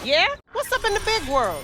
Yeah? What's up in the big world?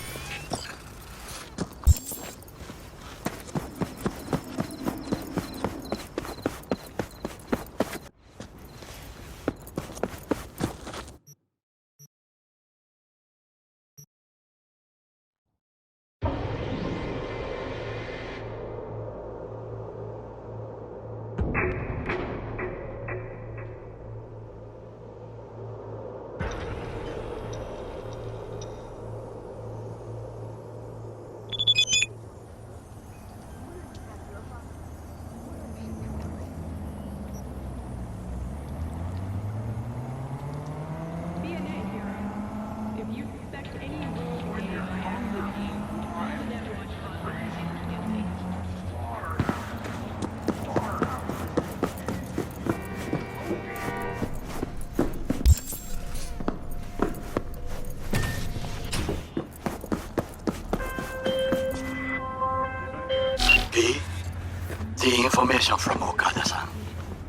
The information from Okada-san,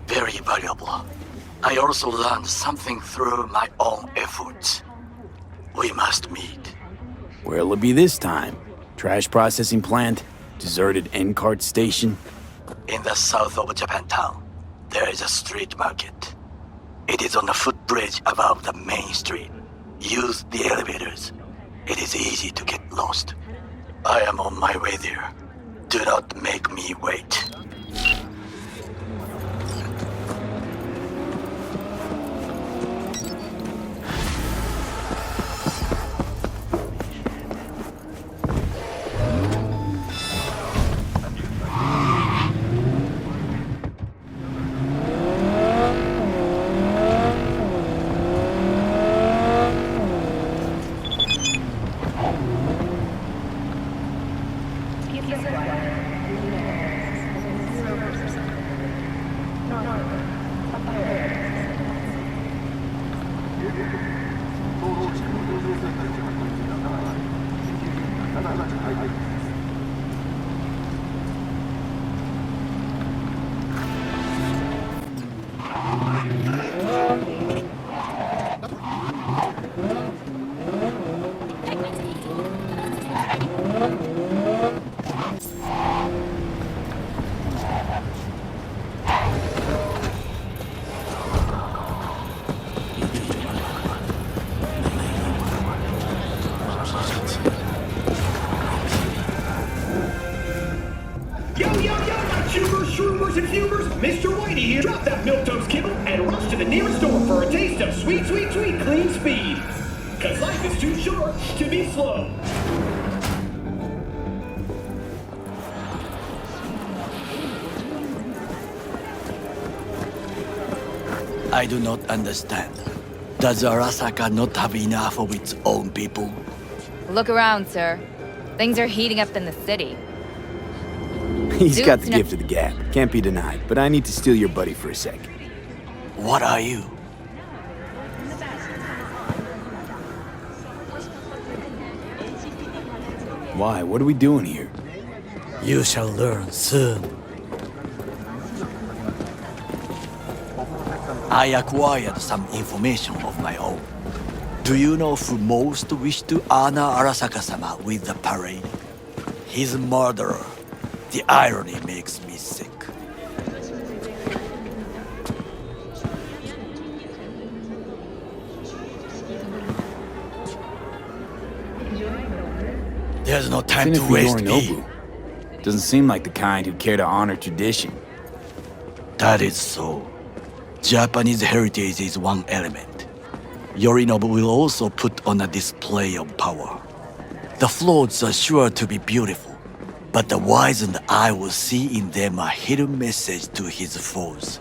very valuable. I also learned something through my own efforts. We must meet. Where'll it be this time? Trash processing plant? Deserted N-cart station? In the south of Japantown, there is a street market. It is on the footbridge above the main street. Use the elevators. It is easy to get lost. I am on my way there. Do not make me wait. Mr. Whitey here. Drop that milquetoast kibble and rush to the nearest store for a taste of sweet, sweet, sweet clean speed. Cause life is too short to be slow. I do not understand. Does Arasaka not have enough of its own people? Look around, sir. Things are heating up in the city. He's got the gift of the gab. Can't be denied. But I need to steal your buddy for a sec. What are you? Why? What are we doing here? You shall learn soon. I acquired some information of my own. Do you know who most wished to honor Arasaka-sama with the parade? His murderer. The irony makes me sick. There's no time to waste, me. Doesn't seem like the kind who care to honor tradition. That is so. Japanese heritage is one element. Yorinobu will also put on a display of power. The floats are sure to be beautiful, but the wizened eye will see in them a hidden message to his foes.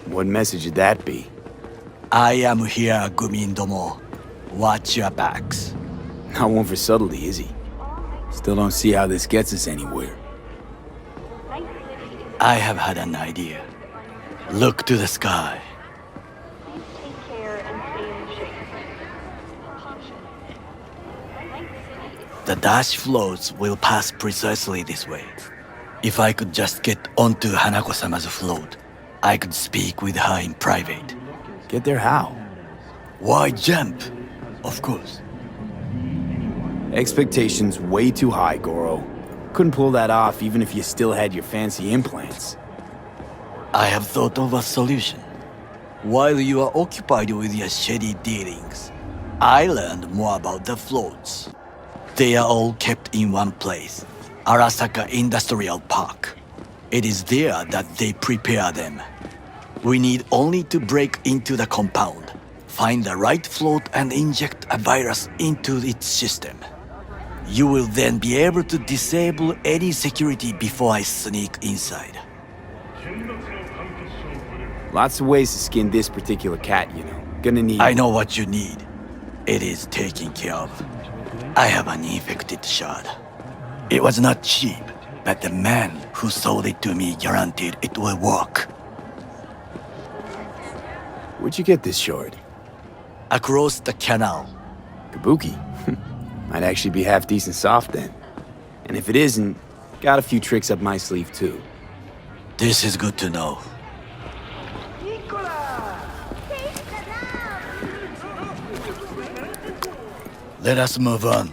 What message would that be? I am here, Gumindomo. Watch your backs. Not one for subtlety, is he? Still don't see how this gets us anywhere. I have had an idea. Look to the sky. The dash floats will pass precisely this way. If I could just get onto Hanako-sama's float, I could speak with her in private. Get there how? Why jump? Of course. Expectations way too high, Goro. Couldn't pull that off even if you still had your fancy implants. I have thought of a solution. While you are occupied with your shady dealings, I learned more about the floats. They are all kept in one place, ARASAKA Industrial Park. It is there that they prepare them. We need only to break into the compound, find the right float and inject a virus into its system. You will then be able to disable any security before I sneak inside. Lots of ways to skin this particular cat, you know. Gonna need... I know what you need. It is taken care of. I have an infected shard. It was not cheap, but the man who sold it to me guaranteed it will work. Where'd you get this shard? Across the canal. Kabuki. Might actually be half decent soft then. And if it isn't, got a few tricks up my sleeve too. This is good to know. Let us move on.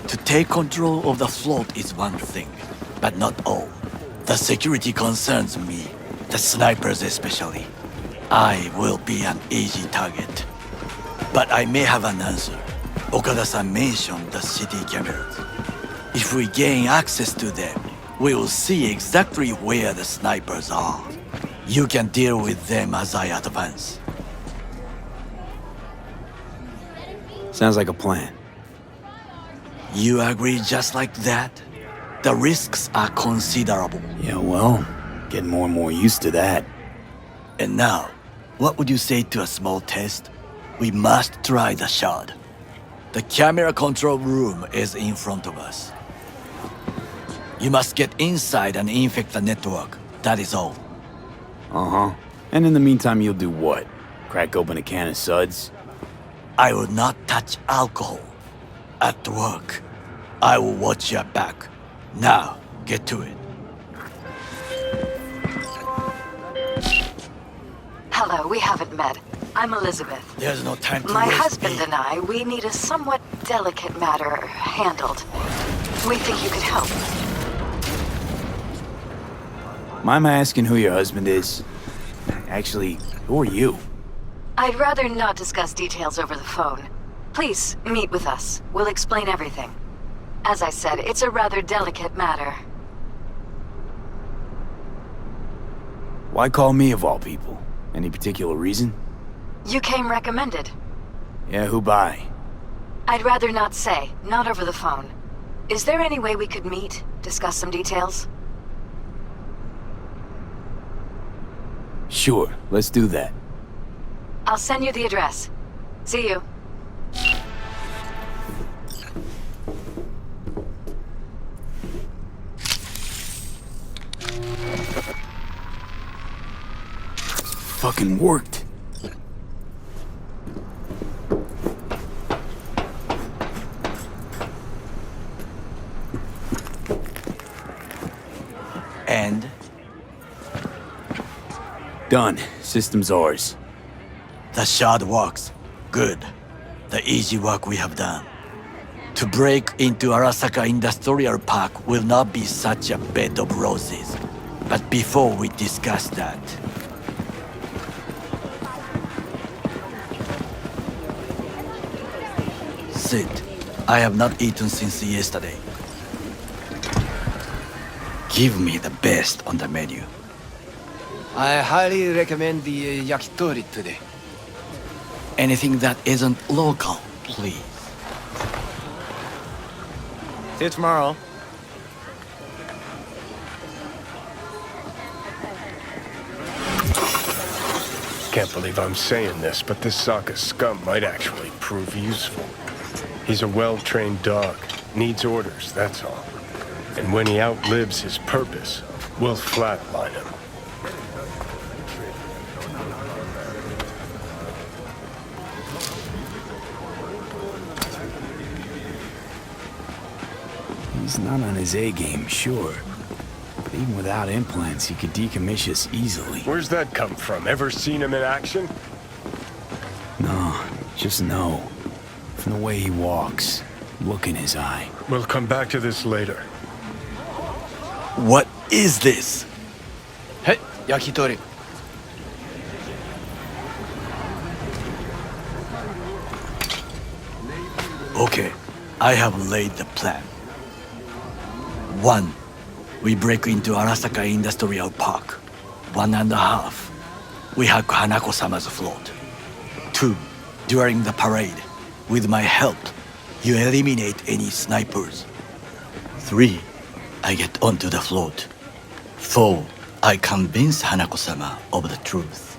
To take control of the float is one thing, but not all. The security concerns me, the snipers especially. I will be an easy target. But I may have an answer. Okada-san mentioned the city cameras. If we gain access to them, we will see exactly where the snipers are. You can deal with them as I advance. Sounds like a plan. You agree just like that? The risks are considerable. Yeah, well, getting more and more used to that. And now, what would you say to a small test? We must try the shard. The camera control room is in front of us. You must get inside and infect the network. That is all. Uh-huh. And in the meantime, you'll do what? Crack open a can of suds? I will not touch alcohol. At work, I will watch your back. Now, get to it. Hello, we haven't met. I'm Elizabeth. There's no time to My waste. husband and I, we need a somewhat delicate matter handled. We think you could help. Mind my asking who your husband is? Actually, who are you? I'd rather not discuss details over the phone. Please, meet with us. We'll explain everything. As I said, it's a rather delicate matter. Why call me of all people? Any particular reason? You came recommended. Yeah, who by? I'd rather not say, not over the phone. Is there any way we could meet, discuss some details? Sure, let's do that. I'll send you the address. See you. Fucking worked. And? Done. System's ours. The shard works. Good. The easy work we have done. To break into Arasaka Industrial Park will not be such a bed of roses. But before we discuss that... Sit. I have not eaten since yesterday. Give me the best on the menu. I highly recommend the yakitori today. Anything that isn't local, please. See you tomorrow. Can't believe I'm saying this, but this Saka scum might actually prove useful. He's a well-trained dog. Needs orders, that's all. And when he outlives his purpose, we'll flatline him. He's not on his A game, sure. Even without implants, he could decommission us easily. Where's that come from? Ever seen him in action? No, just no. From the way he walks, look in his eye. We'll come back to this later. What is this? はい、焼き鳥。Okay, I have laid the plan. 1. We break into Arasaka Industrial Park. 1.5. We hack Hanako-sama's float. 2. During the parade, with my help, you eliminate any snipers. 3. I get onto the float. 4. I convince Hanako-sama of the truth.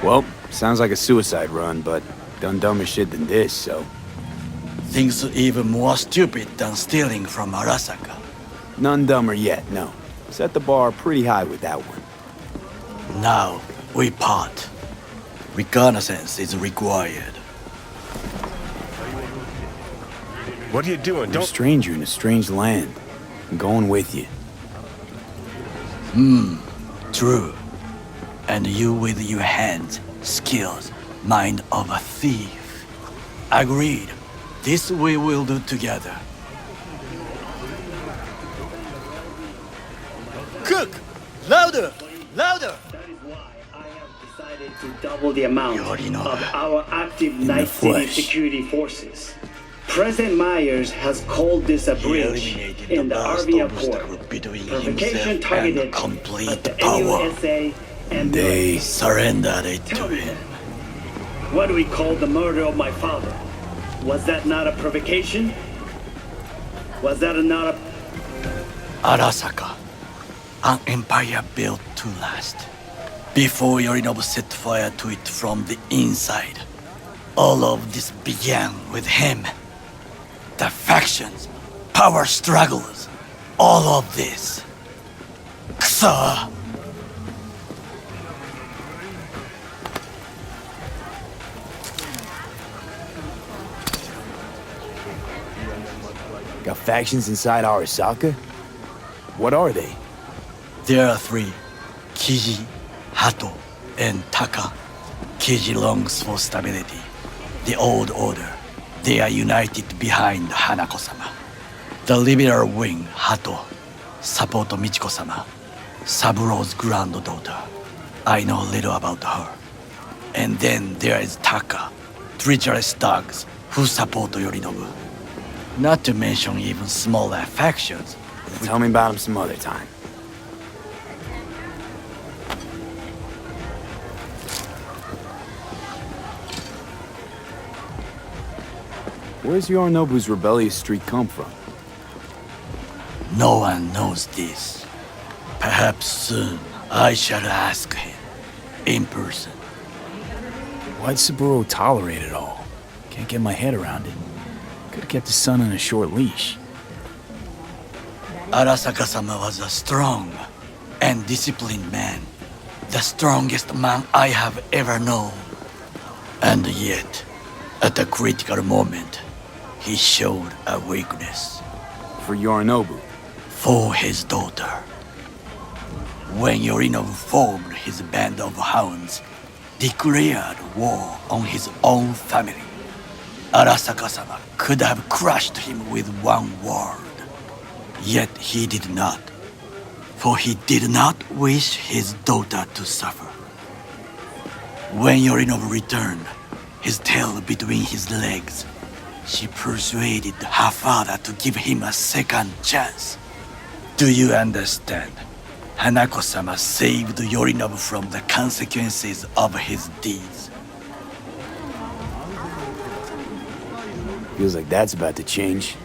Well, sounds like a suicide run, but done dumber shit than this, so... Things even more stupid than stealing from Arasaka. None dumber yet, no. Set the bar pretty high with that one. Now, we part. Reconnaissance is required. What are you doing? You're a Don't... stranger in a strange land. I'm going with you. True. And you with your hands, skills, mind of a thief. Agreed. This we will do together. Cook! Louder! Louder! That is why I have decided to double the amount You already know of that. our active the Night City flesh. security forces. President Myers has called this a bridge eliminated in the the last RV obstacle Accord. between Provocation himself targeted and complete at the power. NUSA and They Surrendered it to Tell me, him. what do we call the murder of my father? Was that not a provocation? Was that not a... Arasaka, an empire built to last. Before Yorinobu set fire to it from the inside, all of this began with him. The factions, power struggles, all of this. Kusa! got factions inside Arasaka? What are they? There are 3, Kiji, Hato, and Taka. Kiji longs for stability. The old order. They are united behind Hanako-sama. The liberal wing, Hato, support Michiko-sama, Saburo's granddaughter. I know little about her. And then there is Taka, treacherous dogs who support Yorinobu. Not to mention even smaller factions. Tell me about them some other time. Where's Yorinobu's rebellious streak come from? No one knows this. Perhaps soon I shall ask him in person. Why'd Saburo tolerate it all? Can't get my head around it. Could've kept his son on a short leash. Arasaka-sama was a strong and disciplined man. The strongest man I have ever known. And yet, at a critical moment, he showed a weakness. For Yorinobu. For his daughter. When Yorinobu formed his band of hounds, declared war on his own family, Arasaka-sama could have crushed him with one word. Yet he did not, for he did not wish his daughter to suffer. When Yorinobu returned, his tail between his legs, she persuaded her father to give him a second chance. Do you understand? Hanako-sama saved Yorinobu from the consequences of his deeds. Feels like that's about to change.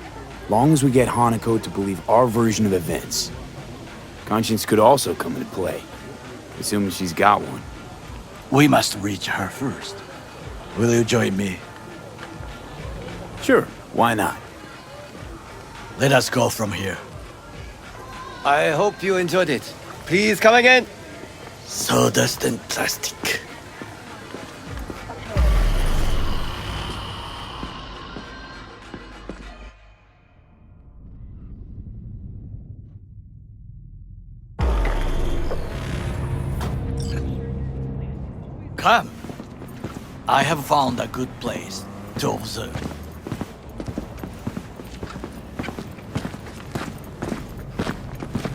Long as we get Hanako to believe our version of events. Conscience could also come into play, assuming she's got one. We must reach her first. Will you join me? Sure, why not? Let us go from here. I hope you enjoyed it. Please come again. Sawdust and plastic. Come. I have found a good place to observe.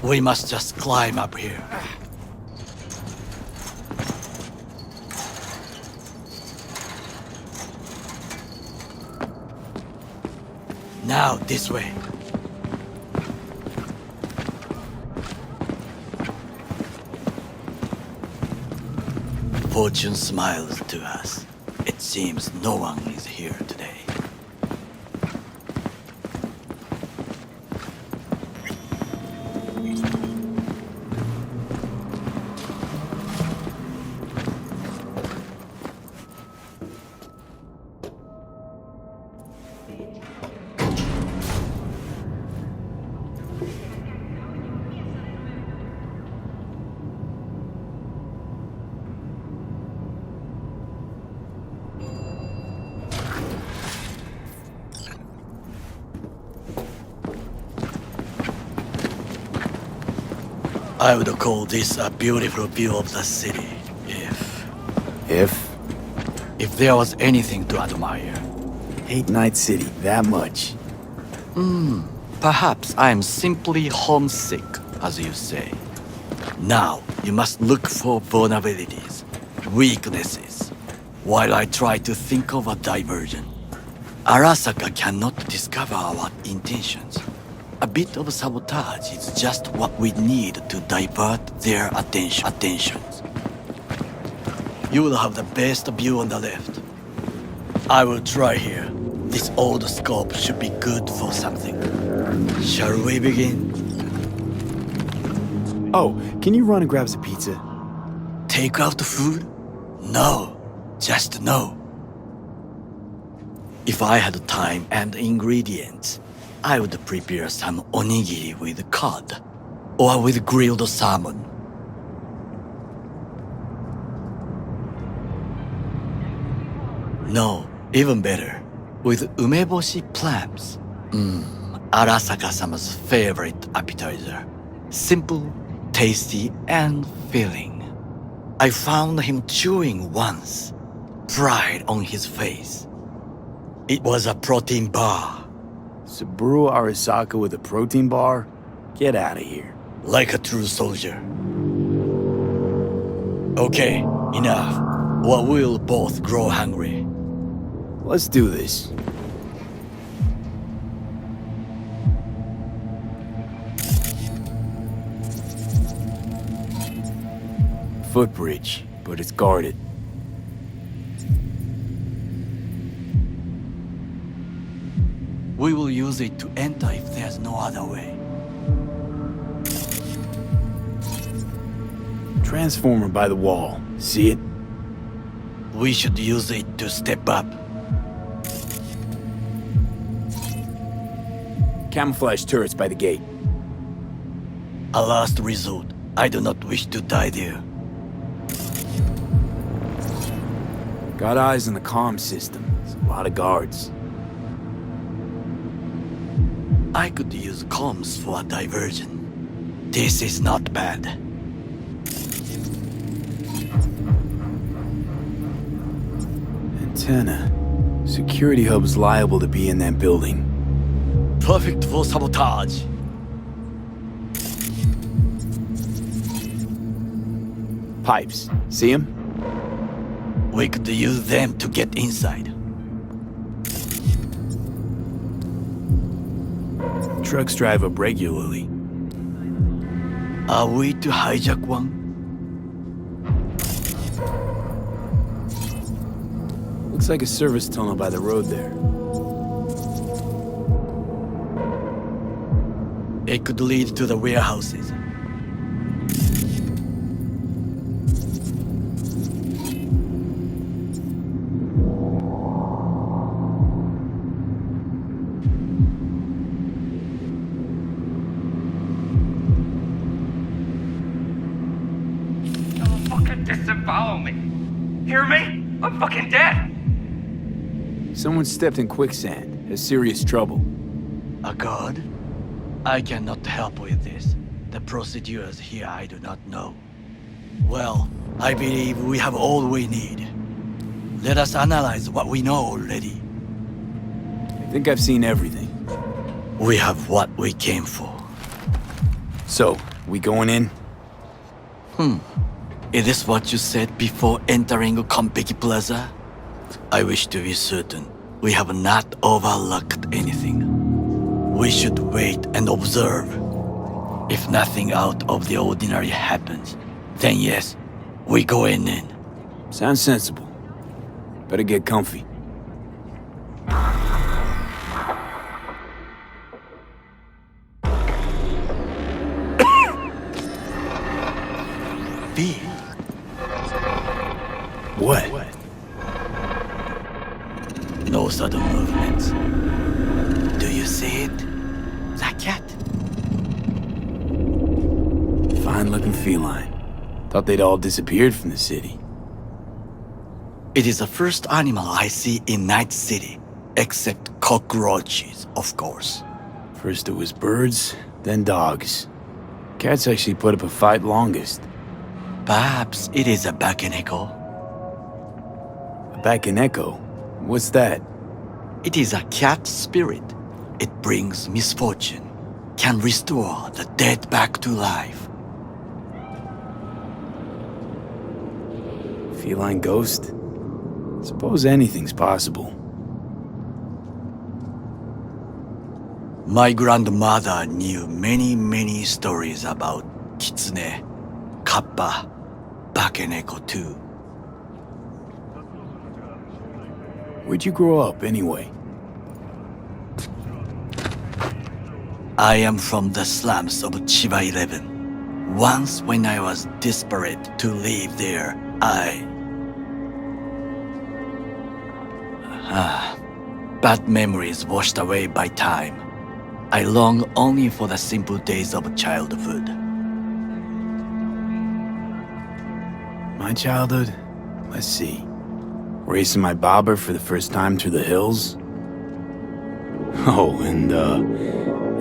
We must just climb up here. Now, this way. Fortune smiles to us. It seems no one is here today. I would call this a beautiful view of the city, if there was anything to admire. Hate Night City that much. Perhaps I am simply homesick, as you say. Now, you must look for vulnerabilities, weaknesses, while I try to think of a diversion. Arasaka cannot discover our intentions. A bit of sabotage is just what we need to divert their attentions. You will have the best view on the left. I will try here. This old scope should be good for something. Shall we begin? Oh, can you run and grab some pizza? Take out the food? No, just no. If I had time and ingredients, I would prepare some onigiri with cod, or with grilled salmon. No, even better, with umeboshi clams. Arasaka-sama's favorite appetizer. Simple, tasty, and filling. I found him chewing once, pride on his face. It was a protein bar. Saburo Arasaka with a protein bar? Get out of here. Like a true soldier. Okay, enough. Or we'll both grow hungry. Let's do this. Footbridge, but it's guarded. We will use it to enter if there's no other way. Transformer by the wall. See it? We should use it to step up. Camouflage turrets by the gate. A last resort. I do not wish to die there. Got eyes on the comm system. There's a lot of guards. I could use comms for a diversion. This is not bad. Antenna. Security hub's liable to be in that building. Perfect for sabotage. Pipes. See them? We could use them to get inside. Trucks drive up regularly. Are we to hijack one? Looks like a service tunnel by the road there. It could lead to the warehouses. Disavow me. Hear me? I'm fucking dead. Someone stepped in quicksand. Has serious trouble. A god? I cannot help with this. The procedures here I do not know. Well, I believe we have all we need. Let us analyze what we know already. I think I've seen everything. We have what we came for. So, we going in? Is this what you said before entering Konpeki Plaza? I wish to be certain we have not overlooked anything. We should wait and observe. If nothing out of the ordinary happens, then yes, we go in. Sounds sensible. Better get comfy. B. What? No sudden movements. Do you see it? That cat? Fine-looking feline. Thought they'd all disappeared from the city. It is the first animal I see in Night City, except cockroaches, of course. First it was birds, then dogs. Cats actually put up a fight longest. Perhaps it is a Bakeneko. A Bakeneko? What's that? It is a cat spirit. It brings misfortune, can restore the dead back to life. Feline ghost? Suppose anything's possible. My grandmother knew many stories about Kitsune, Kappa, Bakeneko too. Where'd you grow up, anyway? I am from the slums of Chiba 11. Once when I was desperate to live there, bad memories washed away by time. I long only for the simple days of childhood. My childhood? Let's see. Racing my bobber for the first time through the hills? Oh, and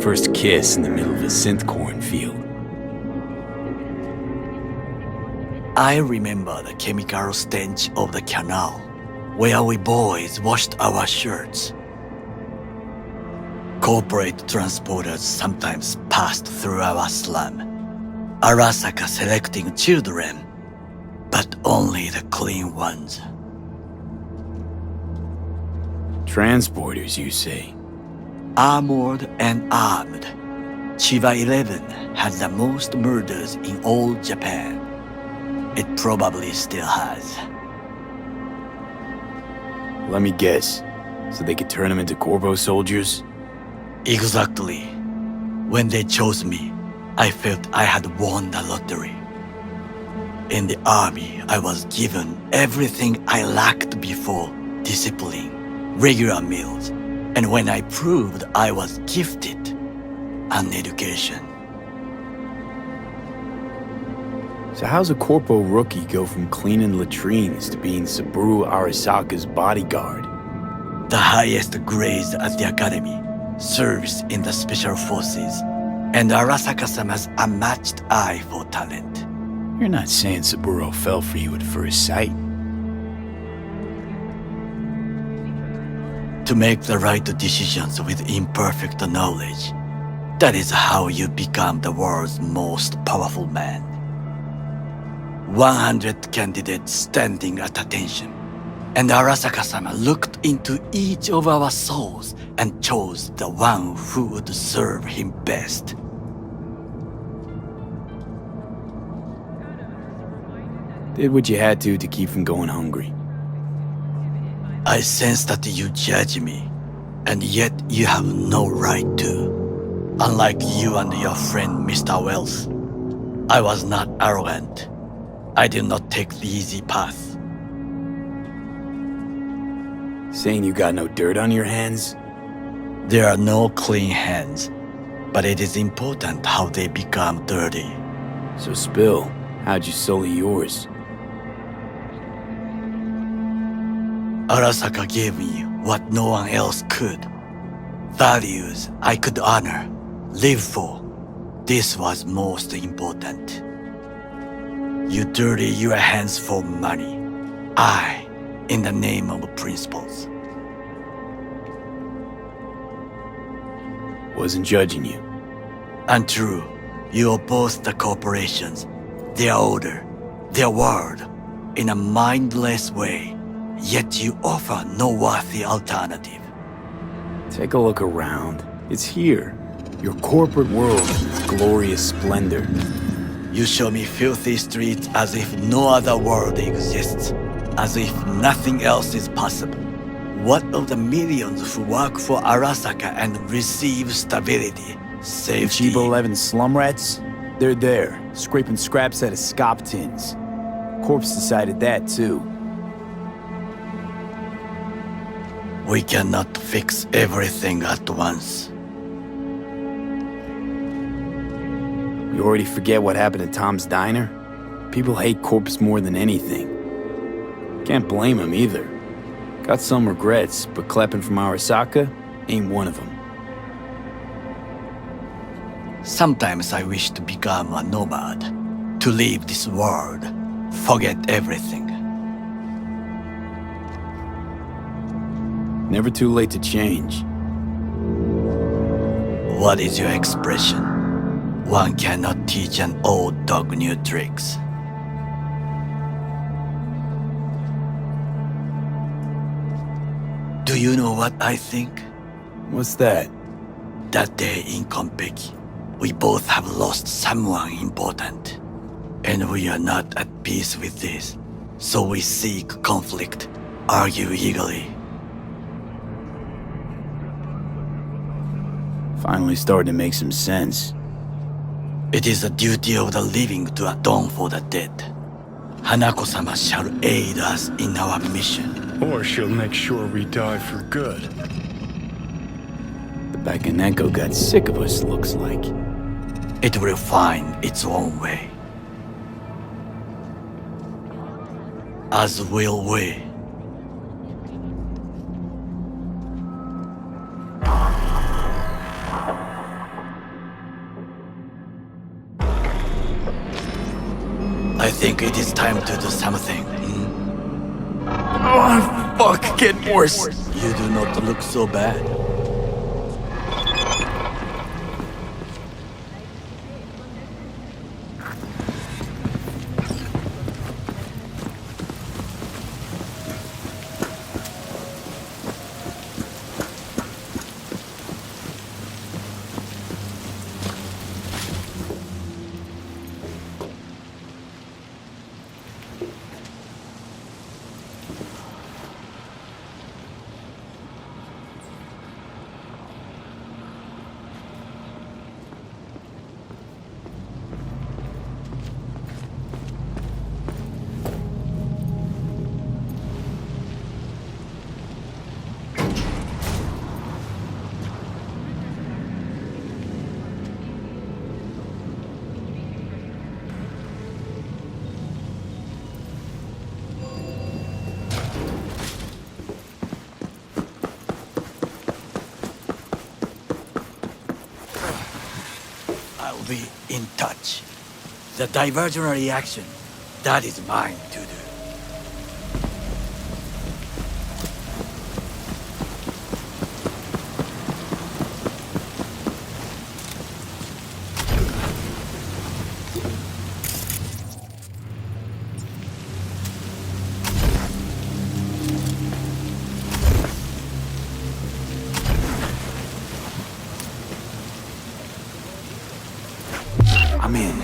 first kiss in the middle of a synth cornfield. I remember the chemical stench of the canal, where we boys washed our shirts. Corporate transporters sometimes passed through our slum. ARASAKA selecting children, but only the clean ones. Transporters, you say? Armored and armed. Chiba 11 had the most murders in all Japan. It probably still has. Let me guess. So they could turn them into Corvo soldiers? Exactly. When they chose me, I felt I had won the lottery. In the army, I was given everything I lacked before: discipline, regular meals, and when I proved I was gifted, an education. So how's a corpo rookie go from cleaning latrines to being Saburo Arasaka's bodyguard? The highest grades at the academy, service in the special forces, and Arasaka-sama's unmatched eye for talent. You're not saying Saburo fell for you at first sight? To make the right decisions with imperfect knowledge, that is how you become the world's most powerful man. 100 candidates standing at attention, and Arasaka-sama looked into each of our souls and chose the one who would serve him best. Did what you had to keep from going hungry. I sense that you judge me, and yet you have no right to. Unlike you and your friend Mr. Wells, I was not arrogant. I did not take the easy path. Saying you got no dirt on your hands? There are no clean hands, but it is important how they become dirty. So spill, how'd you sully yours? Arasaka gave me what no one else could. Values I could honor, live for. This was most important. You dirty your hands for money. I, in the name of principles. Wasn't judging you. Untrue. You oppose the corporations, their order, their world, in a mindless way, yet you offer no worthy alternative. Take a look around. It's here. Your corporate world in its glorious splendor. You show me filthy streets as if no other world exists, as if nothing else is possible. What of the millions who work for ARASAKA and receive stability, safety? Chiba 11 slum rats? They're there, scraping scraps out of scop tins. Corpse decided that too. We cannot fix everything at once. You already forget what happened at Tom's Diner? People hate Corpse more than anything. Can't blame him either. Got some regrets, but clapping from Arasaka ain't one of them. Sometimes I wish to become a nomad, to leave this world, forget everything. Never too late to change. What is your expression? One cannot teach an old dog new tricks. Do you know what I think? What's that? That day in Konpeki, we both have lost someone important. And we are not at peace with this. So we seek conflict, argue eagerly. Finally starting to make some sense. It is the duty of the living to atone for the dead. Hanako-sama shall aid us in our mission. Or she'll make sure we die for good. The Bakaneko got sick of us, looks like. It will find its own way. As will we. I think it is time to do something. Oh, fuck, getting worse. You do not look so bad. I'll be in touch. The diversionary reaction, that is mine to do. I'm in.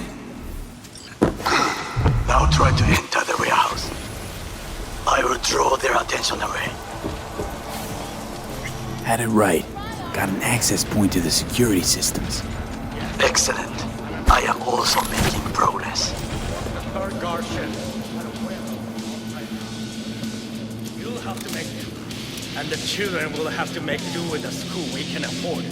Now try to enter the warehouse. I will draw their attention away. Had it right. Got an access point to the security systems. Excellent. I am also making progress. You'll have to make do. And the children will have to make do with the school we can afford.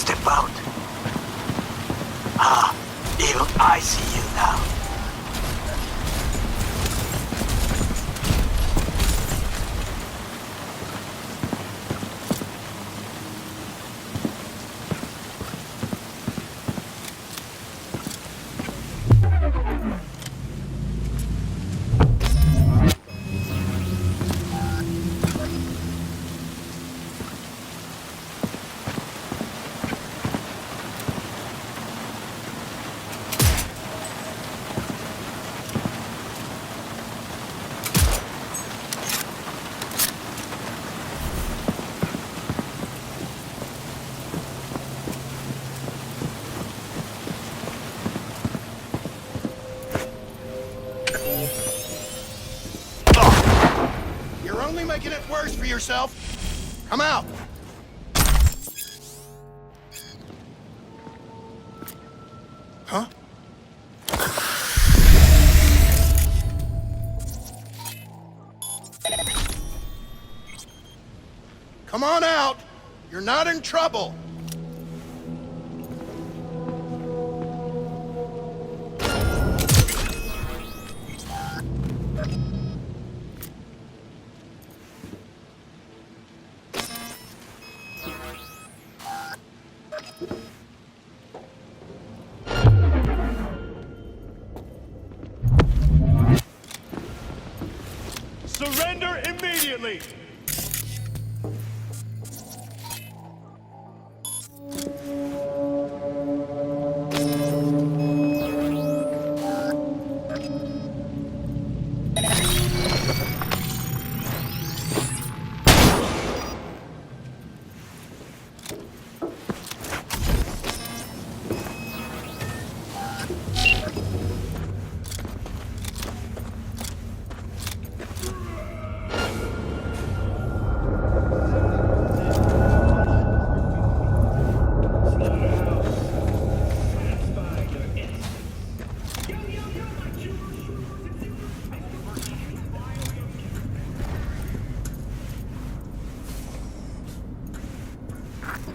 step out. Ah, even I see you now. You're only making it worse for yourself. Come out. Huh? Come on out. You're not in trouble. Surrender immediately!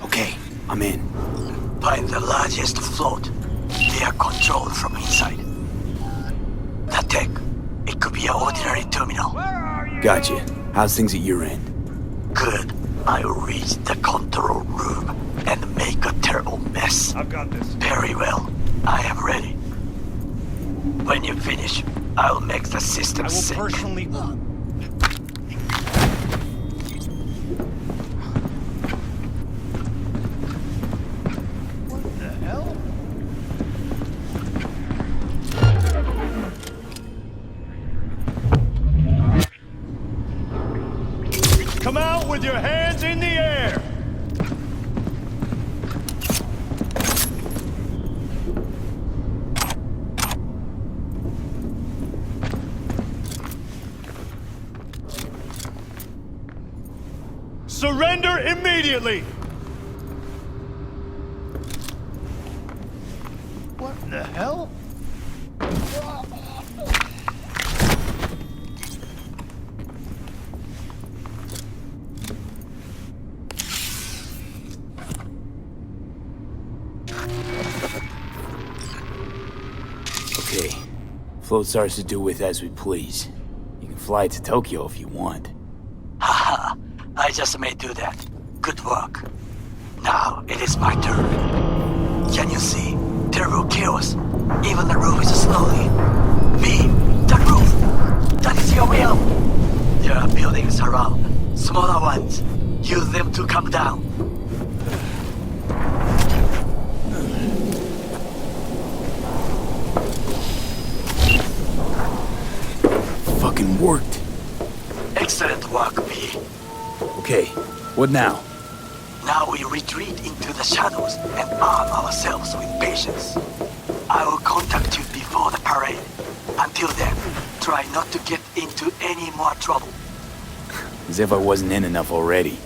Okay, I'm in. Find the largest float. They are controlled from inside. The tech. It could be an ordinary terminal. Gotcha. How's things at your end? Good. I'll reach the control room and make a terrible mess. I've got this. Very well. I am ready. When you finish, I'll make the system I will sync. personally... What the hell? Come out with your hands in the air! Surrender immediately! What the hell? Okay. Float's ours to do with as we please. You can fly to Tokyo if you want. Haha, I just may do that. Good work. Now it is my turn. Can you see? Terrible chaos. Even the roof is slowly. V, the roof! That is your will! There are buildings around. Smaller ones. Use them to come down. Fucking worked. Excellent work, V. Okay, what now? Now we retreat into the shadows and arm ourselves with patience. I will contact you before the parade. Until then, try not to get into any more trouble. As if I wasn't in enough already.